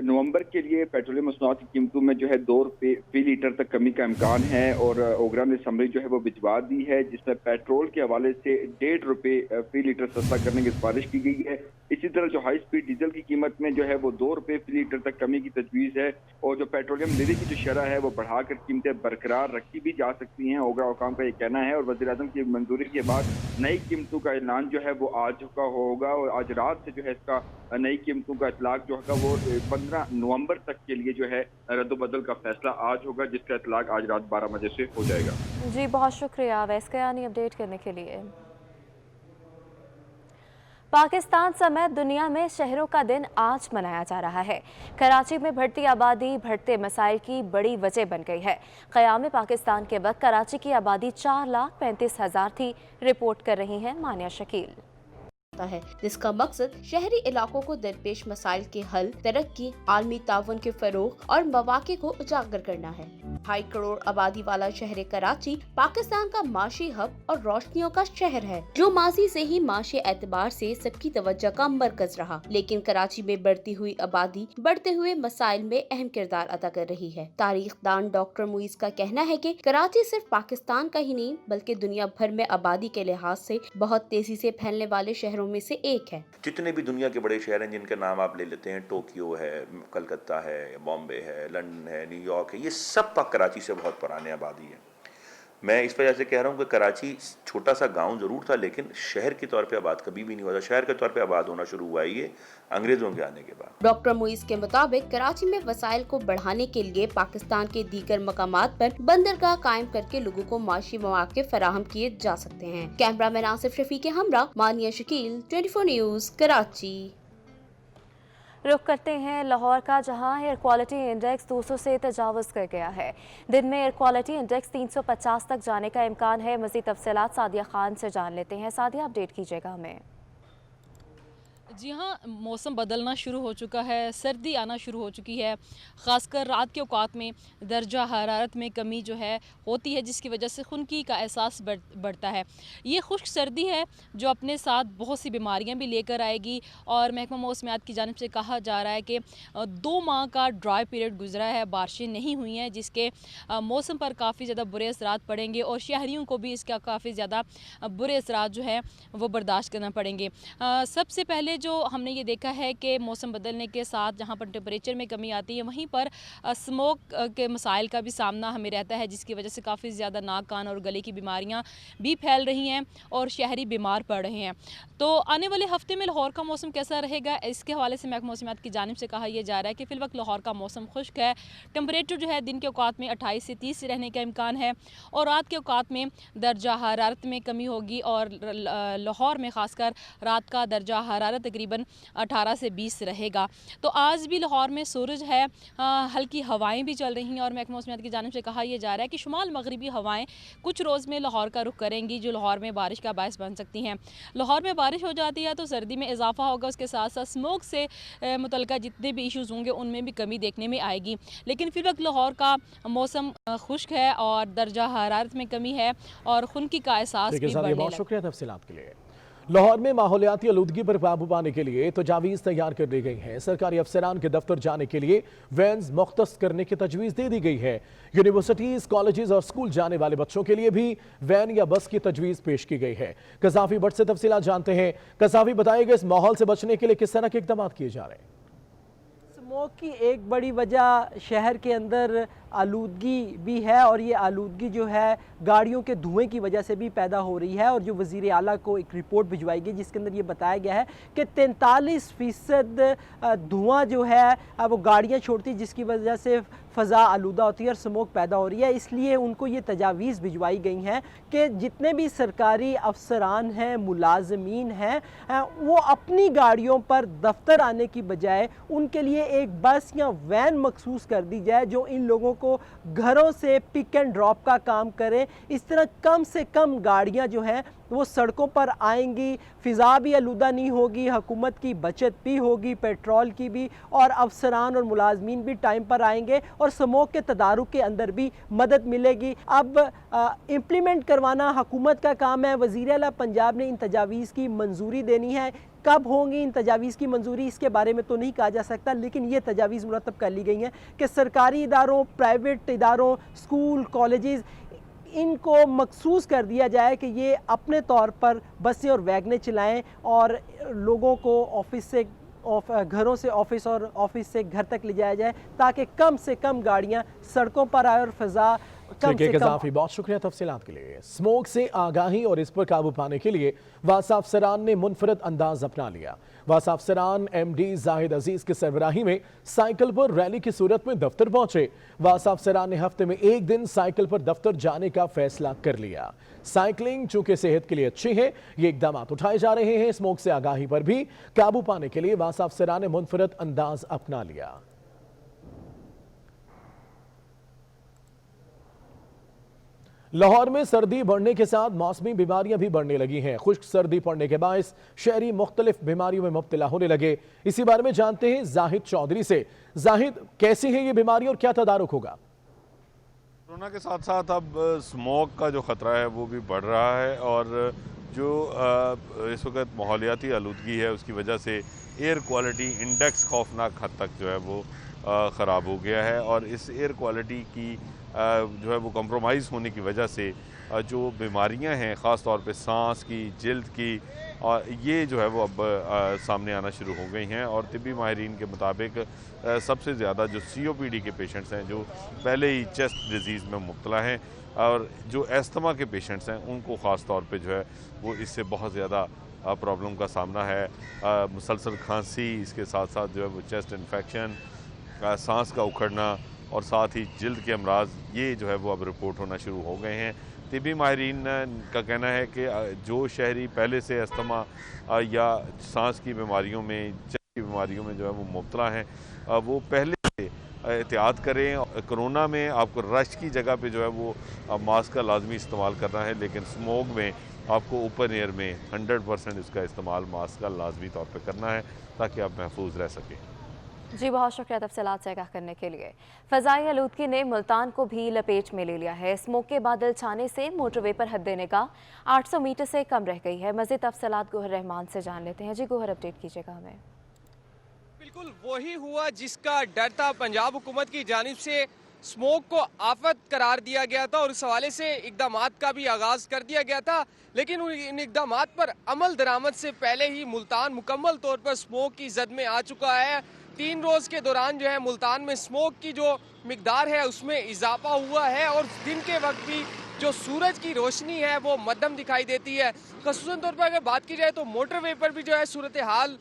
नवंबर के लिए पेट्रोलियम मसनूआत की कीमतों में जो है 2 रुपये फ़ी लीटर तक कमी का इम्कान है और ओगरा ने समरी जो है वो भिजवा दी है, जिसमें पेट्रोल के हवाले से 1.5 रुपये फ़ी लीटर सस्ता करने की सिफारिश की गई है। इसी तरह जो हाई स्पीड डीजल की कीमत में जो है वो 2 रुपये फ़ी लीटर तक कमी की तजवीज़ है और जो पेट्रोलियम लेवी की जो शरह है वो बढ़ाकर कीमतें बरकरार रखी भी जा सकती हैं, ओगरा हुकाम का ये कहना है। और वज़ीर आज़म की मंजूरी के बाद नई कीमतों का ऐलान जो है वो आज का होगा और आज रात से जो है इसका नई कीमतों का इतलाक जो है वो 15 नवंबर तक के लिए जो है रद्द-ओ-बदल का फैसला आज होगा, जिसका इतलाक आज रात 12 बजे से हो जाएगा। जी, बहुत शुक्रिया अवैस कयानी अपडेट करने के लिए। पाकिस्तान समेत दुनिया में शहरों का दिन आज मनाया जा रहा है। कराची में बढ़ती आबादी बढ़ते मसाइल की बड़ी वजह बन गई है। क़याम पाकिस्तान के वक्त कराची की आबादी 4,35,000 थी, रिपोर्ट कर रही हैं मानिया शकील। है जिसका मकसद शहरी इलाकों को दरपेश मसाइल के हल, तरक्की, आलमी ताउन के फरोग और मौके को उजागर करना है। 2.5 करोड़ आबादी वाला शहर कराची पाकिस्तान का माशी हब और रोशनियों का शहर है, जो माजी से ही माशी एतबार से सबकी तवज्जो का मरकज रहा। लेकिन कराची में बढ़ती हुई आबादी बढ़ते हुए मसाइल में अहम किरदार अदा कर रही है। तारीखदान डॉक्टर मुइज का कहना है कि कराची सिर्फ पाकिस्तान का ही नहीं बल्कि दुनिया भर में आबादी के लिहाज से बहुत तेजी से फैलने वाले शहरों में से एक है। जितने भी दुनिया के बड़े शहर हैं जिनके नाम आप ले लेते हैं, टोक्यो है, कलकत्ता है, बॉम्बे है, लंदन है, न्यूयॉर्क है, ये सब कराची से बहुत पुरानी आबादी है। मैं इस वजह से कह रहा हूँ कि कराची छोटा सा गांव जरूर था लेकिन शहर के तौर पे आबाद कभी भी नहीं हुआ था। शहर के तौर पे आबाद होना शुरू हुआ ये अंग्रेजों के आने के बाद। डॉक्टर मुइज के मुताबिक कराची में वसाइल को बढ़ाने के लिए पाकिस्तान के दीगर मकामात पर बंदरगाह कायम करके लोगों को माशी मौके फराहम किए जा सकते हैं। कैमरामैन आसिफ शफी के हमरा मानिया शकील, 24 न्यूज, कराची। रुख करते हैं लाहौर का, जहां एयर क्वालिटी इंडेक्स 200 से तजावुज़ कर गया है। दिन में एयर क्वालिटी इंडेक्स 350 तक जाने का इम्कान है। मज़ीद तफसीलात सादिया खान से जान लेते हैं। सादिया, अपडेट कीजिएगा हमें। जी हाँ, मौसम बदलना शुरू हो चुका है, सर्दी आना शुरू हो चुकी है। ख़ासकर रात के औकात में दर्जा हरारत में कमी जो है होती है, जिसकी वजह से खुनकी का एहसास बढ़ता है। ये खुश्क सर्दी है जो अपने साथ बहुत सी बीमारियां भी लेकर आएगी और महकमा मौसमियात की जानिब से कहा जा रहा है कि 2 माह का ड्राई पीरियड गुजरा है, बारिशें नहीं हुई हैं, जिसके मौसम पर काफ़ी ज़्यादा बुरे असरात पड़ेंगे और शहरियों को भी इसका काफ़ी ज़्यादा बुरे असरात जो है वो बर्दाश्त करना पड़ेंगे। सबसे पहले जो हमने ये देखा है कि मौसम बदलने के साथ जहाँ पर टेम्परेचर में कमी आती है वहीं पर स्मोक के मसाइल का भी सामना हमें रहता है, जिसकी वजह से काफ़ी ज़्यादा नाक, कान और गले की बीमारियाँ भी फैल रही हैं और शहरी बीमार पड़ रहे हैं। तो आने वाले हफ्ते में लाहौर का मौसम कैसा रहेगा, इसके हवाले से महकमा मौसमियात की जानिब से कहा यह जा रहा है कि फ़िलवक्त लाहौर का मौसम खुश्क है। टेम्परेचर जो है दिन के औकात में 28 से 30 रहने का इम्कान है और रात के औकात में दर्जा हरारत में कमी होगी और लाहौर में ख़ासकर रात का दर्जा हरारत तकरीबन 18 से 20 रहेगा। तो आज भी लाहौर में सूरज है, हल्की हवाएं भी चल रही हैं और महकमा मौसमियात की जानिब से कहा यह जा रहा है कि शुमाल मगरिबी हवाएं कुछ रोज़ में लाहौर का रुख करेंगी, जो लाहौर में बारिश का बायस बन सकती हैं। लाहौर में बारिश हो जाती है तो सर्दी में इजाफा होगा, उसके साथ साथ स्मोक से मुतल्लिका जितने भी इशूज़ होंगे उनमें भी कमी देखने में आएगी। लेकिन फिर वक्त लाहौर का मौसम खुश्क है और दर्जा हरारत में कमी है और खुनकी का एहसास भी बढ़ने लगा। शुक्रिया तफसीलात के लिए। लाहौर में माहौलियाती आलूदगी पर काबू पाने के लिए तजावीज़ तैयार कर दी गई हैं। सरकारी अफसरान के दफ्तर जाने के लिए वैन्स मुख्तस करने की तजवीज़ दे दी गई है। यूनिवर्सिटीज़, कॉलेजेस और स्कूल जाने वाले बच्चों के लिए भी वैन या बस की तजवीज़ पेश की गई है। कज़ाफी भट्ट से तफसीलात जानते हैं। कज़ाफी, बताइएगा इस माहौल से बचने के लिए किस तरह के इक़दाम किए जा रहे हैं? स्मोक की एक बड़ी वजह शहर के अंदर आलूदगी भी है और ये आलूदगी जो है गाड़ियों के धुएं की वजह से भी पैदा हो रही है। और जो वज़ीर आला को एक रिपोर्ट भिजवाई गई जिसके अंदर ये बताया गया है कि 43% धुआं जो है वो गाड़ियां छोड़ती, जिसकी वजह से फ़ज़ा आलूदा होती है और स्मोक पैदा हो रही है। इसलिए उनको ये तजावीज़ भिजवाई गई हैं कि जितने भी सरकारी अफसरान हैं, मुलाजमीन हैं, वो अपनी गाड़ियों पर दफ्तर आने की बजाय उनके लिए एक बस या वैन मखसूस कर दी जाए जो इन लोगों को घरों से पिक एंड ड्रॉप का काम करें। इस तरह कम से कम गाड़ियां जो हैं वो सड़कों पर आएंगी, फ़िज़ा भी आलूदा नहीं होगी, हुकूमत की बचत भी होगी, पेट्रोल की भी, और अफसरान और मुलाजमीन भी टाइम पर आएंगे और स्मोक के तदारुक के अंदर भी मदद मिलेगी। अब इम्प्लीमेंट करवाना हुकूमत का काम है। वज़ीर आला पंजाब ने इन तजावीज़ की मंजूरी देनी है। कब होंगी इन तजावीज़ की मंजूरी, इसके बारे में तो नहीं कहा जा सकता, लेकिन ये तजावीज़ मुरतब कर ली गई हैं कि सरकारी इदारों, प्राइवेट इदारों, स्कूल, कॉलेजेस, इनको मखसूस कर दिया जाए कि ये अपने तौर पर बसें और वैगनें चलाएं और लोगों को ऑफिस से घरों से ऑफिस और ऑफिस से घर तक ले जाया जाए ताकि कम से कम गाड़ियां सड़कों पर आए और फ़ज़ा कम से कम। बहुत शुक्रिया तफसीलात के लिए। स्मोक से आगाही और इस पर काबू पाने के लिए वासा अफसरान ने मुनफरद अंदाज अपना लिया। वासा अफसरान MD जाहिद अजीज की सरबराही में साइकिल पर रैली की सूरत में दफ्तर पहुंचे। वासा अफसरान ने हफ्ते में एक दिन साइकिल पर दफ्तर जाने का फैसला कर लिया। साइकिलिंग चूंकि सेहत के लिए अच्छी है, ये इकदाम उठाए जा रहे हैं। स्मोक से आगाही पर भी काबू पाने के लिए वासा अफसरान ने मुनफरद अंदाज अपना लिया। लाहौर में सर्दी बढ़ने के साथ मौसमी बीमारियां भी बढ़ने लगी हैं। खुश्क सर्दी पड़ने के बायस शहरी मुख्तलिफ बीमारियों में मुब्तला होने लगे। इसी बारे में जानते हैं जाहिद चौधरी से। जाहिद, कैसी है ये बीमारी और क्या तदारुक होगा? कोरोना के साथ साथ अब स्मोक का जो ख़तरा है वो भी बढ़ रहा है और जो इस वक्त माहौलियाती आलूदगी है उसकी वजह से एयर क्वालिटी इंडेक्स खौफनाक हद तक जो है वो ख़राब हो गया है। और इस एयर क्वालिटी की जो है वो कंप्रोमाइज़ होने की वजह से जो बीमारियां हैं, ख़ास तौर पे सांस की, जिल्द की, और ये जो है वो अब सामने आना शुरू हो गई हैं। और तिब्बी माहिरीन के मुताबिक सबसे ज़्यादा जो COPD के पेशेंट्स हैं, जो पहले ही चेस्ट डिजीज़ में मुब्तला हैं, और जो एस्थमा के पेशेंट्स हैं उनको ख़ास तौर पे जो है वो इससे बहुत ज़्यादा प्रॉब्लम का सामना है। मुसलसल खांसी, इसके साथ साथ जो है वो चेस्ट इन्फेक्शन, सांस का उखड़ना और साथ ही जिल्द के अमराज, ये जो है वो अब रिपोर्ट होना शुरू हो गए हैं। तिब्बी माहिरीन का कहना है कि जो शहरी पहले से अस्थमा या सांस की बीमारियों में, चेस्ट की बीमारियों में जो है वो मुब्तला हैं, वो पहले से एहतियात करें। कोरोना में आपको रश की जगह पे जो है वो मास्क का लाजमी इस्तेमाल करना है, लेकिन स्मोक में आपको ओपन एयर में 100% इसका इस्तेमाल मास्क का लाजमी तौर पे करना है ताकि आप महफूज रह सकें। जी बहुत शुक्रिया तफसीलात से आगाह करने के लिए। फ़ज़ाई आलूदगी ने मुल्तान को भी लपेट में ले लिया है। स्मोक के बादल छाने से मोटरवे पर हद देने का 800 मीटर से कम रह गई है। मज़ीद तफसीलात गोहर रहमान से जान लेते हैं। जी गोहर, अपडेट कीजिएगा हमें। बिल्कुल वही हुआ जिसका डर था। पंजाब हुकूमत की जानिब से स्मोक को आफत करार दिया गया था और इस हवाले से इकदामात का भी आगाज़ कर दिया गया था, लेकिन इन इकदामात पर अमल दरामद से पहले ही मुल्तान मुकम्मल तौर पर स्मोक की जद में आ चुका है। 3 रोज़ के दौरान जो है मुल्तान में स्मोक की जो मिकदार है उसमें इजाफा हुआ है और दिन के वक्त भी जो सूरज की रोशनी है वो मध्यम दिखाई देती है। ख़ुसूसन तौर पर अगर बात की जाए तो मोटरवे पर भी जो है सूरत हाल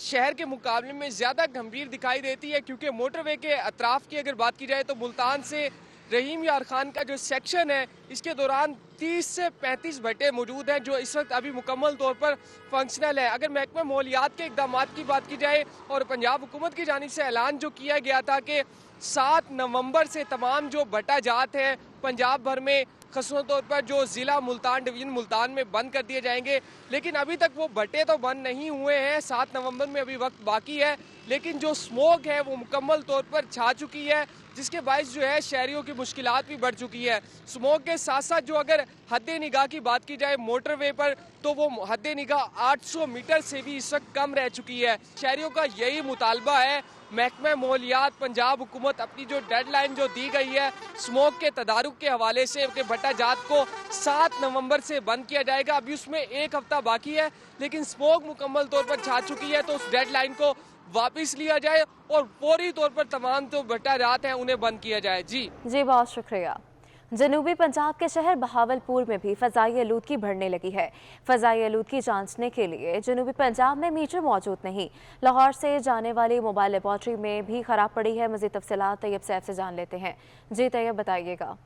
शहर के मुकाबले में ज़्यादा गंभीर दिखाई देती है, क्योंकि मोटरवे के अतराफ़ की अगर बात की जाए तो मुल्तान से रहीम यार खान का जो सेक्शन है इसके दौरान 30 से 35 भट्टे मौजूद हैं जो इस वक्त अभी मुकम्मल तौर पर फंक्शनल है। अगर महकमा माहौलियात के इक़दामात की बात की जाए और पंजाब हुकूमत की जानिब से ऐलान जो किया गया था कि 7 नवंबर से तमाम जो भट्टा जात है पंजाब भर में, ख़ासतौर तौर पर जो ज़िला मुल्तान, डिवीज़न मुल्तान में बंद कर दिए जाएंगे, लेकिन अभी तक वो भट्टे तो बंद नहीं हुए हैं। 7 नवंबर में अभी वक्त बाकी है, लेकिन जो स्मोक है वो मुकम्मल तौर पर छा चुकी है जिसके बायस जो है शहरियों की मुश्किलात भी बढ़ चुकी है। स्मोक के साथ साथ जो अगर हद्दे निगाह की बात की जाए मोटरवे पर, तो वो हद्दे निगाह 800 मीटर से भी इस वक्त कम रह चुकी है। शहरियों का यही मुतालबा है, महकमा माहौलियात पंजाब हुकूमत अपनी जो डेडलाइन जो दी गई है स्मोक के तदारुक के हवाले से कि भट्टा जात को 7 नवंबर से बंद किया जाएगा। अभी उसमें 1 हफ्ता बाकी है, लेकिन स्मोक मुकम्मल तौर पर छा चुकी है, तो उस डेडलाइन को वापस लिया जाए और फौरी तौर पर तमाम जो भट्टा जात हैं उन्हें बंद किया जाए। जी बहुत शुक्रिया। जनूबी पंजाब के शहर बहावलपुर में भी फ़ज़ाई आलूदगी बढ़ने लगी है। फ़ज़ाई आलूदगी जांचने के लिए जनूबी पंजाब में मीटर मौजूद नहीं। लाहौर से जाने वाली मोबाइल लेबॉर्ट्री में भी ख़राब पड़ी है। मज़ीद तफ़सीलात तैयब सैफ से जान लेते हैं। जी तैयब, बताइएगा।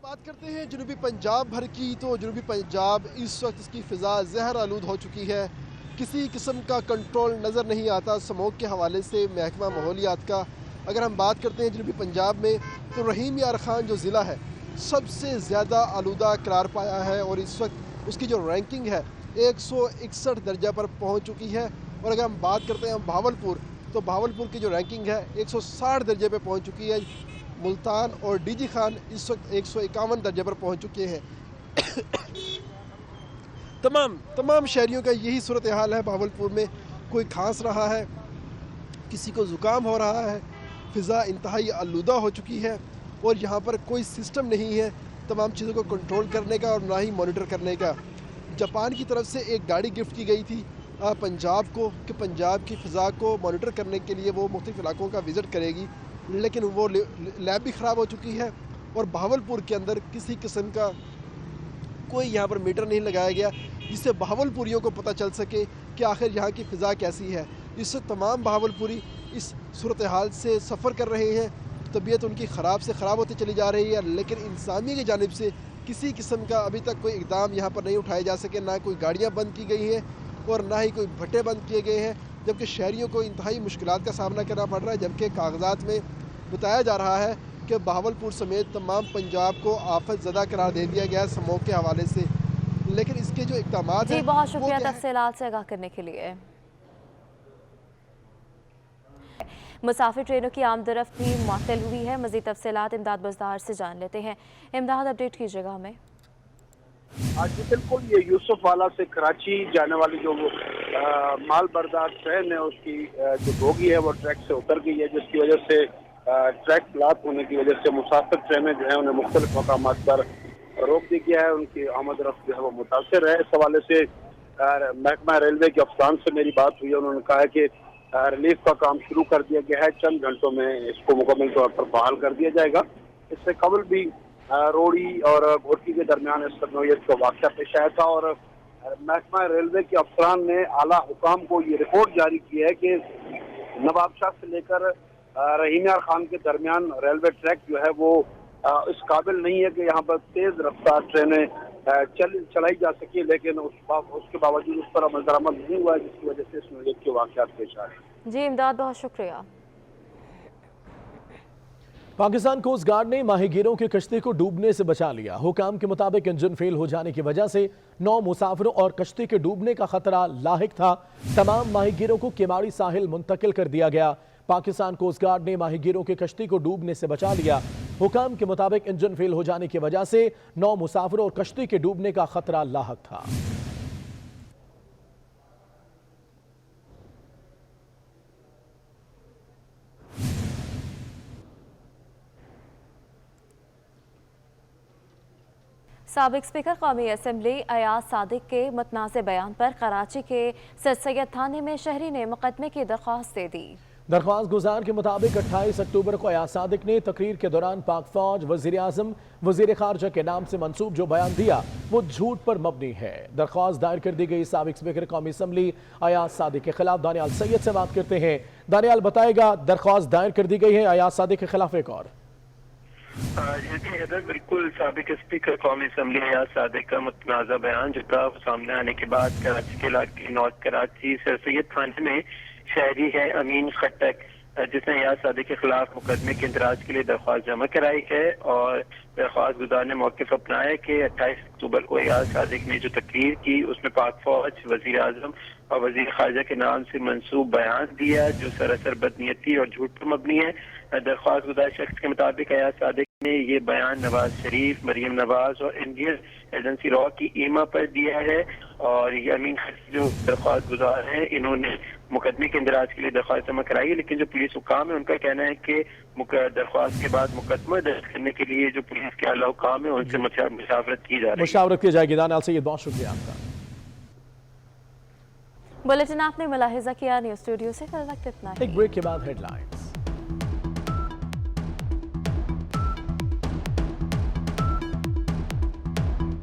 बात करते हैं जनूबी पंजाब भर की, तो जनूबी पंजाब इस वक्त इसकी फ़िज़ा ज़हर आलूद हो चुकी है। किसी किस्म का कंट्रोल नज़र नहीं आता स्मोक के हवाले से महकमा माहौलियात का। अगर हम बात करते हैं जनूबी पंजाब में, तो रहीम यार खान जो ज़िला है सबसे ज़्यादा आलूदा करार पाया है और इस वक्त उसकी जो रैंकिंग है 161 दर्जा पर पहुंच चुकी है। और अगर हम बात करते हैं भावलपुर, तो भावलपुर की जो रैंकिंग है 160 दर्जे पर पहुंच चुकी है। मुल्तान और डीजी खान इस वक्त 151 दर्जे पर पहुंच चुके हैं। तमाम शहरियों का यही सूरत हाल है। भावलपुर में कोई खांस रहा है, किसी को ज़ुकाम हो रहा है, फ़िज़ा इंतहाई आलूदा हो चुकी है और यहाँ पर कोई सिस्टम नहीं है तमाम चीज़ों को कंट्रोल करने का और ना ही मॉनिटर करने का। जापान की तरफ से एक गाड़ी गिफ्ट की गई थी पंजाब को कि पंजाब की फ़िज़ा को मॉनिटर करने के लिए वो मुख्तलिफ़ इलाकों का विज़िट करेगी, लेकिन वो लैब भी ख़राब हो चुकी है और बहावलपुर के अंदर किसी किस्म का कोई यहाँ पर मीटर नहीं लगाया गया जिससे बहावलपुरियों को पता चल सके कि आखिर यहाँ की फ़िज़ा कैसी है। इससे तमाम बहावलपुरी इस सूरत हाल से सफ़र कर रहे हैं। तबीयत उनकी ख़राब से ख़राब होती चली जा रही है, लेकिन इंसानिया की जानिब से किसी किस्म का अभी तक कोई इक़दाम यहाँ पर नहीं उठाए जा सके। ना कोई गाड़ियाँ बंद की गई हैं और ना ही कोई भट्टे बंद किए गए हैं, जबकि शहरियों को इंतहाई मुश्किलात का सामना करना पड़ रहा है। जबकि कागजात में बताया जा रहा है कि बहावलपुर समेत तमाम पंजाब को आफत ज़दा करार दे दिया गया है स्मोक के हवाले से, लेकिन इसके जो इक़दामात हैं। बहुत शुक्रिया तफसीलात से आगाह करने के लिए। मुसाफिर ट्रेनों की आमदरफ्त भी मुअत्तल हुई है। मज़ीद तफसीलात इमदाद बज़दार से जान लेते हैं। इमदाद, अपडेट कीजिएगा हमें। जी बिल्कुल, ये यूसुफ वाला से कराची जाने वाली जो माल बरदार ट्रेन है उसकी जो बोगी है वो ट्रैक से उतर गई है, जिसकी वजह से ट्रैक ब्लॉक होने की वजह से मुसाफिर ट्रेनें जो है उन्हें मुख्तलिफ मकामात पर रोक दी गया है। उनकी आमद रफ्त जो है वो मुतासर है। इस हवाले से महकमा रेलवे के अफसरान से मेरी बात हुई है। उन्होंने कहा है कि रिलीफ का काम शुरू कर दिया गया है, चंद घंटों में इसको मुकम्मल तौर पर बहाल कर दिया जाएगा। इससे कबल भी रोड़ी और घोटी के दरमियान इस नौयत का वाक़या पेश आया था और महकमा रेलवे के अफसरान ने आला हुकाम को ये रिपोर्ट जारी की है कि नवाब शाह से लेकर रहीम यार खान के दरमियान रेलवे ट्रैक जो है वो इस काबिल नहीं है कि यहाँ पर तेज रफ्तार ट्रेनें चलाई जा सकी, लेकिन उसके बावजूद उस पर अमल दरामद नहीं हुआ है, जिसकी वजह से इस नौयत के वाक़यात पेश आ रहे हैं। जी इमदाद, बहुत शुक्रिया। पाकिस्तान कोस्ट गार्ड ने माहीगीरों की कश्ती को डूबने से बचा लिया। हुकाम के मुताबिक इंजन फेल हो जाने की वजह से 9 मुसाफिरों और कश्ती के डूबने का खतरा लाहिक था। तमाम माहीगीरों को किमाड़ी साहिल मुंतकिल कर दिया गया। पाकिस्तान कोस्ट गार्ड ने माहीगीरों की कश्ती को डूबने से बचा लिया। हुकाम के मुताबिक इंजन फेल हो जाने की वजह से 9 मुसाफिरों और कश्ती के डूबने का खतरा लाहिक था। साबिक स्पीकर कौमी असम्बली अयाज सादिक के मुतनाज़ बयान पर कराची के सर सैयद थाने में शहरी ने मुकदमे की दरख्वास्त दे दी। दरख्वास्त गुजार के मुताबिक 28 अक्टूबर को अयाज सादिक ने तकरीर के दौरान पाक फौज, वज़ीर आज़म, वज़ीर खारजा के नाम से मंसूब जो बयान दिया वो झूठ पर मबनी है। दरख्वास्त दायर कर दी गई। साबिक स्पीकर कौमी असम्बली अयाज सादिक के खिलाफ दानियाल सैयद से बात करते हैं। दानियाल, बताएगा दरख्वास्त दायर कर दी गई है अयाज सादिक के खिलाफ एक और। बिल्कुल, साबिक स्पीकर कौमी असम्बली अयाज सादिक का मुतनाज़ा बयान जो था सामने आने के बाद कराची के इलाके नॉर्थ कराची सर सैयद थाने में शहरी है अमीन खट्टक जिसने याद सादिक के खिलाफ मुकदमे के इंदराज के लिए दरख्वास्त जमा कराई है और दरख्वास्त गुजार ने मौक़िफ़ अपनाया कि 28 अक्टूबर को याद सादिक ने जो तकरीर की उसमें पाक फौज, वज़ीर आज़म और वज़ीर ख़ारजा के नाम से मंसूब बयान दिया जो सरासर बदनीयती और झूठ पर मबनी है। दरख्वास्त गुजार शख्स के मुताबिक याद सादिक ने ये बयान नवाज शरीफ, मरीम नवाज और इंडियन एजेंसी रॉ की ईमा पर दिया है और ये अमीन जो दरख्वास्त गुजार हैं इन्होंने मुकदमे के इंदराज के लिए दरख्वास्त जमा कराई है, लेकिन जो पुलिस हुकाम है उनका कहना है कि दरख्वास्त के बाद मुकदमा दर्ज करने के लिए जो पुलिस के आला हुकाम है उनसे मुशावरत की जा रही है। मुशावरत की जाएगी। दानियाल सैयद, बहुत शुक्रिया आपका। बुलेटिन आपने मुलाहिजा किया न्यूज़ स्टूडियो से, कल वक्त इतना ही। एक ब्रेक के बाद हेडलाइन।